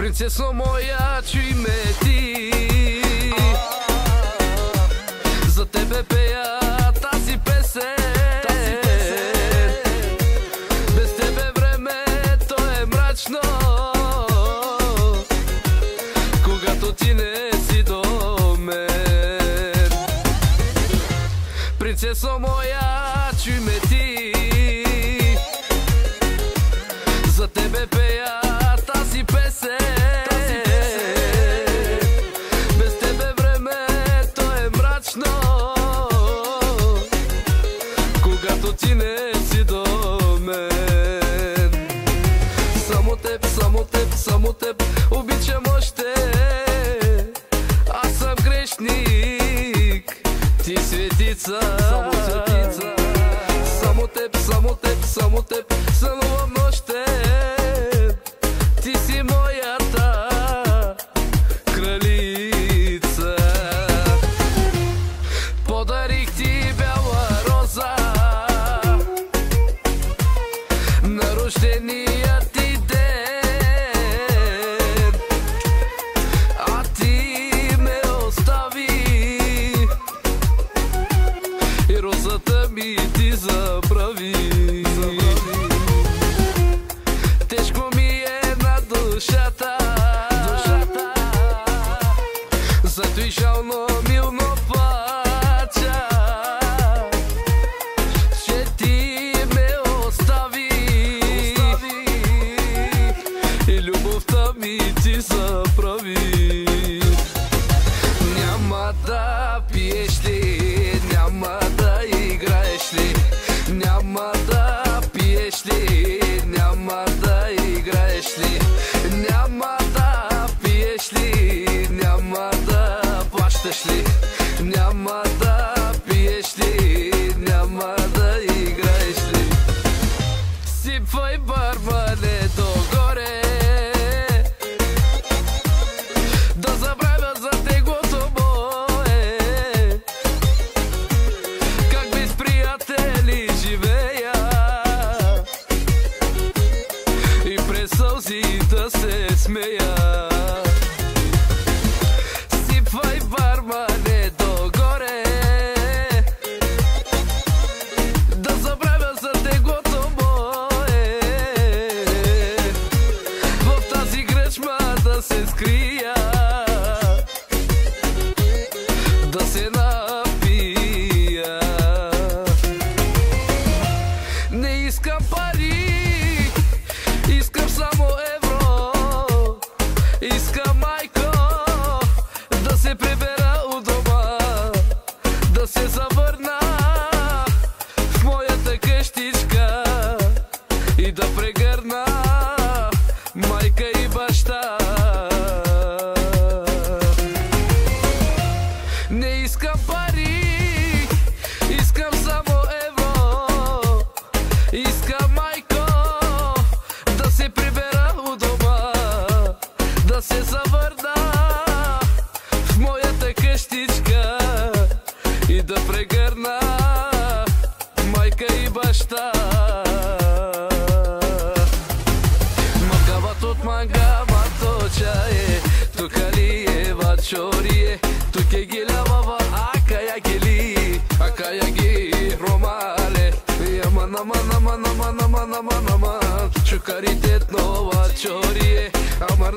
Принцесо моя, чуй ме ти. За тебе пея тази песен. Без тебе времето е мрачно, когато ти не си до мен. Принцесо моя, чуй ме ти. За тебе пея тази песен. Без тебе времето е мрачно, когато ти не си до мен. Само теб, само теб, само теб обичам още. Аз съм грешник, ти светица. Само теб, само теб, само теб сънувам нощем. Ти си моята кралица. Подарих ти бяла роза на рождения ти ден, а ти ме остави и розата ми ти забрави. Тежко ми е на душата, зато и жално милно плача, че ти ме остави и любовта ми ти забрави. Няма да пиеш ли, няма да играеш ли, няма да пиеш ли, няма да играеш ли, няма да пиеш ли, няма да плащаш ли, няма да пиеш ли, няма да играеш ли. Сипвай бармане догоре, да забравя за теглото мое. Как без приятели живея и през сълзи да се смея. Сипвай бармане догоре, да забравя за теглото мое. В тази кръчма да се скрия, да се напия. Не искам пари, искам само евро. Искам, майко, да се прибера у дома, да се завърна в моята къщичка и да прегърна майка и баща. Не искам пари, искам само евро. Искам, майко, да се прибера у дома, да се завърна в моята къщичка и да прегърна майка и баща. Магават от магавато чае, тук ли е вачорие, тук е гилявава, акая гили, акая ги ромале. Яма nama чукаритет нова чорие. Амар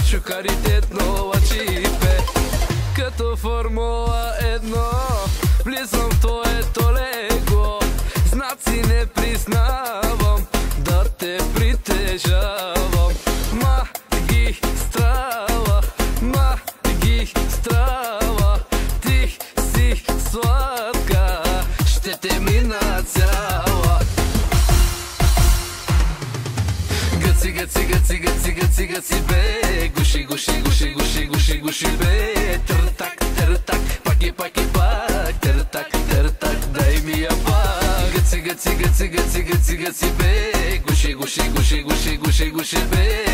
чукаритет нова чипе. Като Формула 1 влизам в твоето легло. Знаци не признавам да те притежавам. Магистрала, магистрала, ти си сладка, ще те мина цяла. Гъци, гъци, гъци, гъци, гъци, гъци, бе. Гуши, гуши, гуши, гуши, гуши, гуши, бе. Търтак, търтак, паки, паки, пак. Търтак, търтак, дай ми я пак. Гъци, гъци, гъци, гъци, гъци, гъци, бе. Гуши, гуши, гуши, гуши, гуши, гуши, бе.